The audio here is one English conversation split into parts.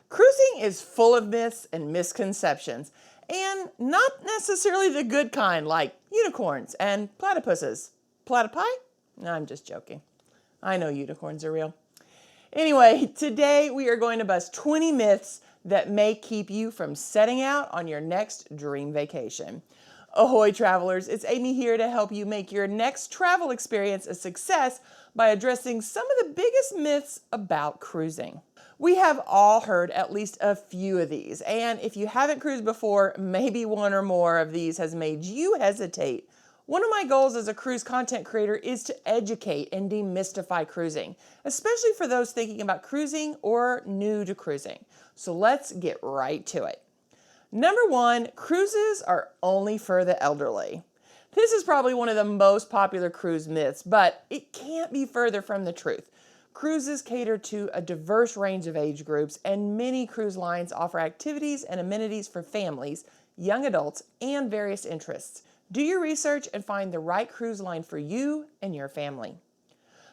Cruising is full of myths and misconceptions, and not necessarily the good kind like unicorns and platypuses. Platypi? No, I'm just joking. I know unicorns are real. Anyway, today we are going to bust 20 myths that may keep you from setting out on your next dream vacation. Ahoy travelers, it's Amy here to help you make your next travel experience a success by addressing some of the biggest myths about cruising. We have all heard at least a few of these, and if you haven't cruised before, maybe one or more of these has made you hesitate. One of my goals as a cruise content creator is to educate and demystify cruising, especially for those thinking about cruising or new to cruising. So let's get right to it. Number one, cruises are only for the elderly. This is probably one of the most popular cruise myths, but it can't be further from the truth. Cruises cater to a diverse range of age groups, and many cruise lines offer activities and amenities for families, young adults, and various interests. Do your research and find the right cruise line for you and your family.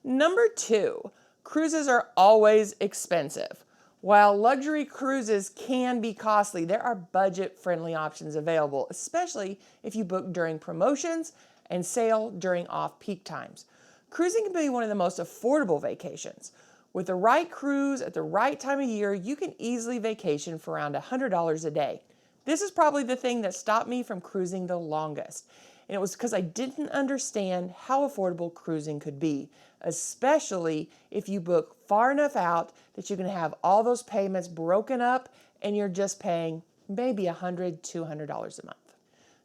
Number two, cruises are always expensive. While luxury cruises can be costly, there are budget-friendly options available, especially if you book during promotions and sail during off-peak times. Cruising can be one of the most affordable vacations. With the right cruise at the right time of year, you can easily vacation for around $100 a day. This is probably the thing that stopped me from cruising the longest. And it was because I didn't understand how affordable cruising could be, especially if you book far enough out that you can have all those payments broken up and you're just paying maybe $100, $200 a month.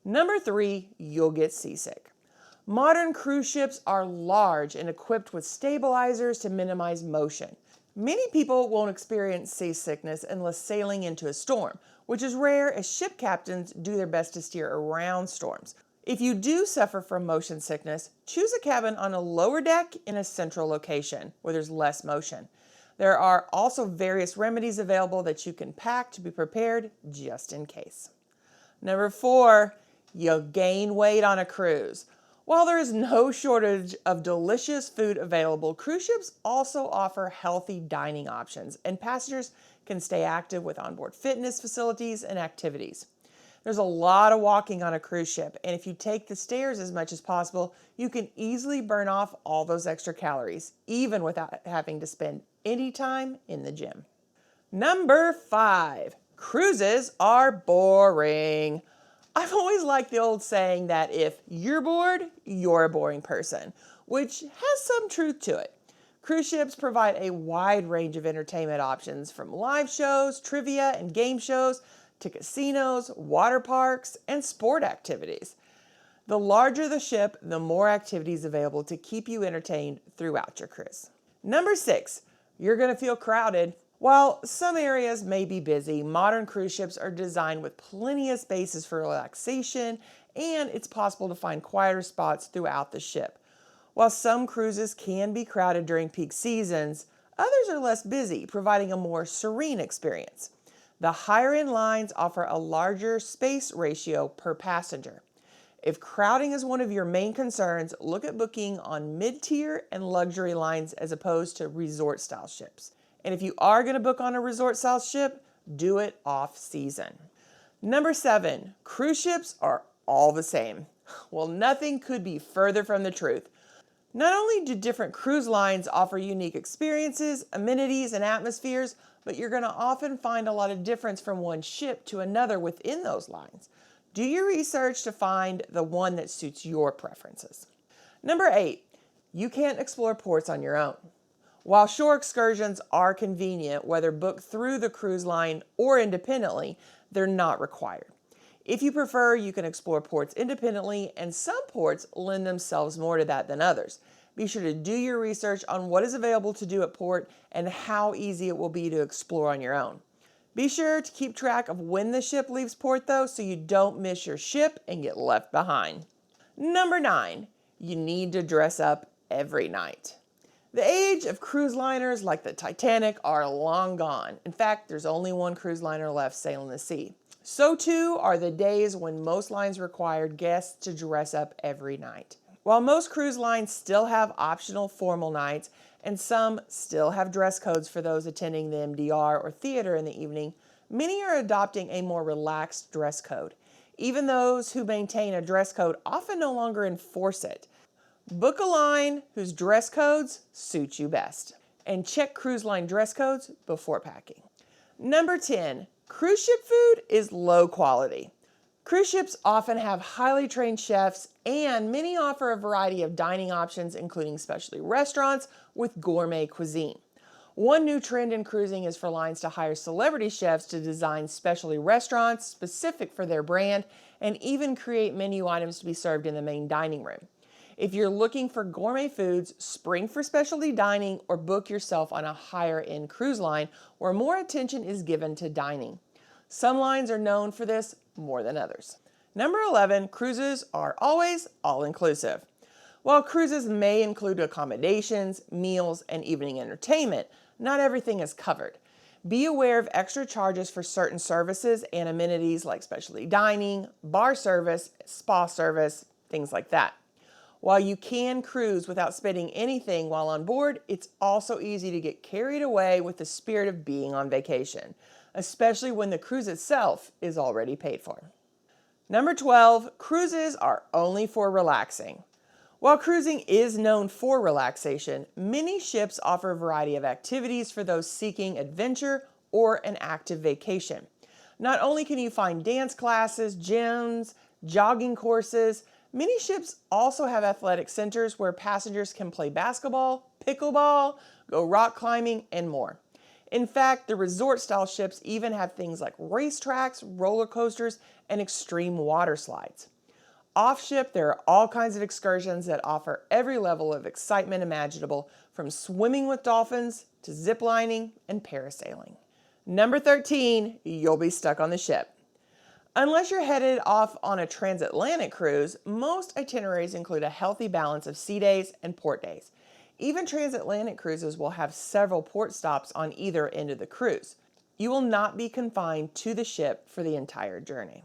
Number three, you'll get seasick. Modern cruise ships are large and equipped with stabilizers to minimize motion. Many people won't experience seasickness unless sailing into a storm, which is rare as ship captains do their best to steer around storms. If you do suffer from motion sickness, choose a cabin on a lower deck in a central location where there's less motion. There are also various remedies available that you can pack to be prepared just in case. Number four, you'll gain weight on a cruise. While there is no shortage of delicious food available, cruise ships also offer healthy dining options, and passengers can stay active with onboard fitness facilities and activities. There's a lot of walking on a cruise ship, and if you take the stairs as much as possible, you can easily burn off all those extra calories, even without having to spend any time in the gym. Number five, cruises are boring. I've always liked the old saying that if you're bored, you're a boring person, which has some truth to it. Cruise ships provide a wide range of entertainment options, from live shows, trivia, and game shows to casinos, water parks, and sport activities. The larger the ship, the more activities available to keep you entertained throughout your cruise. Number six, you're going to feel crowded. While some areas may be busy, modern cruise ships are designed with plenty of spaces for relaxation, and it's possible to find quieter spots throughout the ship. While some cruises can be crowded during peak seasons, others are less busy, providing a more serene experience. The higher-end lines offer a larger space ratio per passenger. If crowding is one of your main concerns, look at booking on mid-tier and luxury lines as opposed to resort-style ships. And if you are going to book on a resort-style ship, do it off-season. Number seven, cruise ships are all the same. Well, nothing could be further from the truth. Not only do different cruise lines offer unique experiences, amenities, and atmospheres, but you're going to often find a lot of difference from one ship to another within those lines. Do your research to find the one that suits your preferences. Number eight, you can't explore ports on your own. While shore excursions are convenient, whether booked through the cruise line or independently, they're not required. If you prefer, you can explore ports independently, and some ports lend themselves more to that than others. Be sure to do your research on what is available to do at port and how easy it will be to explore on your own. Be sure to keep track of when the ship leaves port though, so you don't miss your ship and get left behind. Number nine, you need to dress up every night. The age of cruise liners like the Titanic are long gone. In fact, there's only one cruise liner left sailing the sea. So too are the days when most lines required guests to dress up every night. While most cruise lines still have optional formal nights, and some still have dress codes for those attending the MDR or theater in the evening, many are adopting a more relaxed dress code. Even those who maintain a dress code often no longer enforce it. Book a line whose dress codes suit you best, and check cruise line dress codes before packing. Number 10, cruise ship food is low quality. Cruise ships often have highly trained chefs, and many offer a variety of dining options, including specialty restaurants with gourmet cuisine. One new trend in cruising is for lines to hire celebrity chefs to design specialty restaurants specific for their brand and even create menu items to be served in the main dining room. If you're looking for gourmet foods, spring for specialty dining or book yourself on a higher-end cruise line where more attention is given to dining. Some lines are known for this more than others. Number 11, cruises are always all-inclusive. While cruises may include accommodations, meals, and evening entertainment, not everything is covered. Be aware of extra charges for certain services and amenities like specialty dining, bar service, spa service, things like that. While you can cruise without spending anything while on board, it's also easy to get carried away with the spirit of being on vacation, especially when the cruise itself is already paid for. Number 12, cruises are only for relaxing. While cruising is known for relaxation, many ships offer a variety of activities for those seeking adventure or an active vacation. Not only can you find dance classes, gyms, jogging courses, many ships also have athletic centers where passengers can play basketball, pickleball, go rock climbing, and more. In fact, the resort-style ships even have things like racetracks, roller coasters, and extreme water slides. Off-ship, there are all kinds of excursions that offer every level of excitement imaginable, from swimming with dolphins to ziplining and parasailing. Number 13, you'll be stuck on the ship. Unless you're headed off on a transatlantic cruise, most itineraries include a healthy balance of sea days and port days. Even transatlantic cruises will have several port stops on either end of the cruise. You will not be confined to the ship for the entire journey.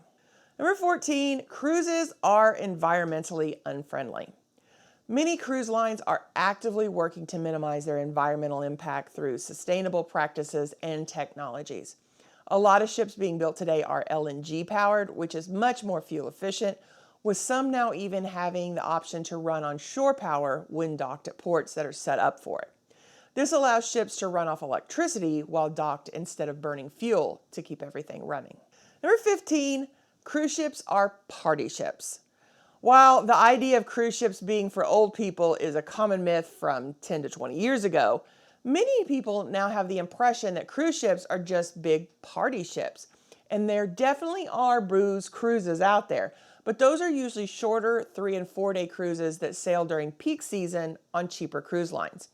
Number 14, cruises are environmentally unfriendly. Many cruise lines are actively working to minimize their environmental impact through sustainable practices and technologies. A lot of ships being built today are LNG powered, which is much more fuel efficient, with some now even having the option to run on shore power when docked at ports that are set up for it. This allows ships to run off electricity while docked instead of burning fuel to keep everything running. Number 15, cruise ships are party ships. While the idea of cruise ships being for old people is a common myth from 10 to 20 years ago, many people now have the impression that cruise ships are just big party ships. And there definitely are booze cruises out there, but those are usually shorter 3- and 4-day cruises that sail during peak season on cheaper cruise lines.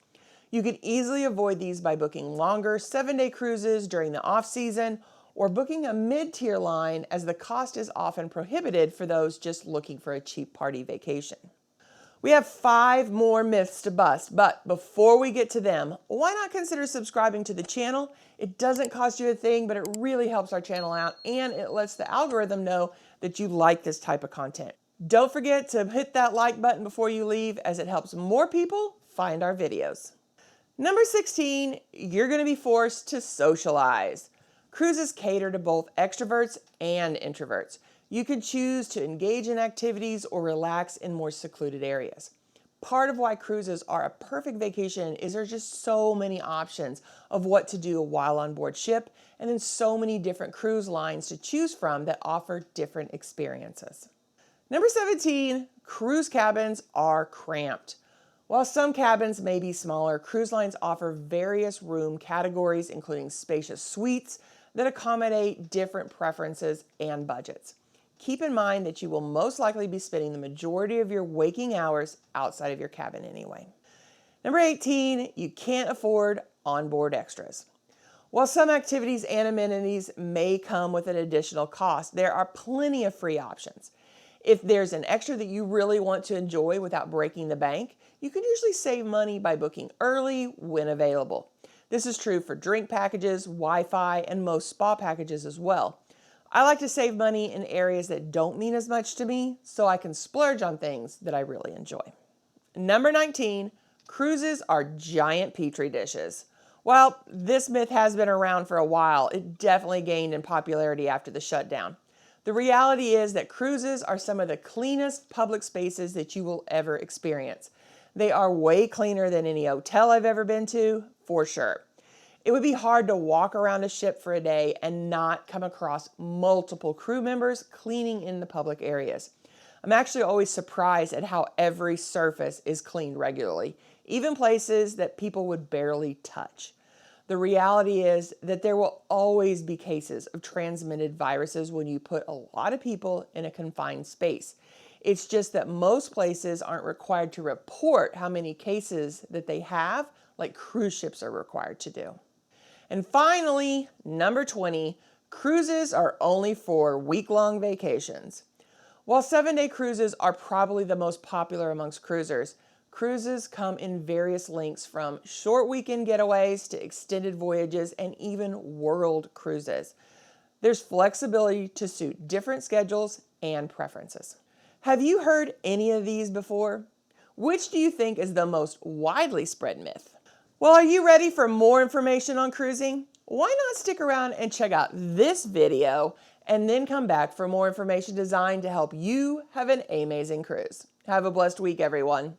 You can easily avoid these by booking longer 7-day cruises during the off-season or booking a mid-tier line, as the cost is often prohibited for those just looking for a cheap party vacation. We have 5 more myths to bust, but before we get to them, why not consider subscribing to the channel? It doesn't cost you a thing, but it really helps our channel out, and it lets the algorithm know that you like this type of content. Don't forget to hit that like button before you leave, as it helps more people find our videos. Number 16, you're going to be forced to socialize. Cruises cater to both extroverts and introverts. You can choose to engage in activities or relax in more secluded areas. Part of why cruises are a perfect vacation is there's just so many options of what to do while on board ship, and then so many different cruise lines to choose from that offer different experiences. Number 17, cruise cabins are cramped. While some cabins may be smaller, cruise lines offer various room categories, including spacious suites that accommodate different preferences and budgets. Keep in mind that you will most likely be spending the majority of your waking hours outside of your cabin anyway. Number 18, you can't afford onboard extras. While some activities and amenities may come with an additional cost, there are plenty of free options. If there's an extra that you really want to enjoy without breaking the bank, you can usually save money by booking early when available. This is true for drink packages, Wi-Fi, and most spa packages as well. I like to save money in areas that don't mean as much to me, so I can splurge on things that I really enjoy. Number 19, Cruises are giant Petri dishes. While this myth has been around for a while, it definitely gained in popularity after the shutdown. The reality is that cruises are some of the cleanest public spaces that you will ever experience. They are way cleaner than any hotel I've ever been to, for sure. It would be hard to walk around a ship for a day and not come across multiple crew members cleaning in the public areas. I'm actually always surprised at how every surface is cleaned regularly, even places that people would barely touch. The reality is that there will always be cases of transmitted viruses when you put a lot of people in a confined space. It's just that most places aren't required to report how many cases that they have, like cruise ships are required to do. And finally, number 20, cruises are only for week-long vacations. While 7-day cruises are probably the most popular amongst cruisers, cruises come in various lengths from short weekend getaways to extended voyages and even world cruises. There's flexibility to suit different schedules and preferences. Have you heard any of these before? Which do you think is the most widely spread myth? Well, are you ready for more information on cruising? Why not stick around and check out this video and then come back for more information designed to help you have an amazing cruise. Have a blessed week, everyone.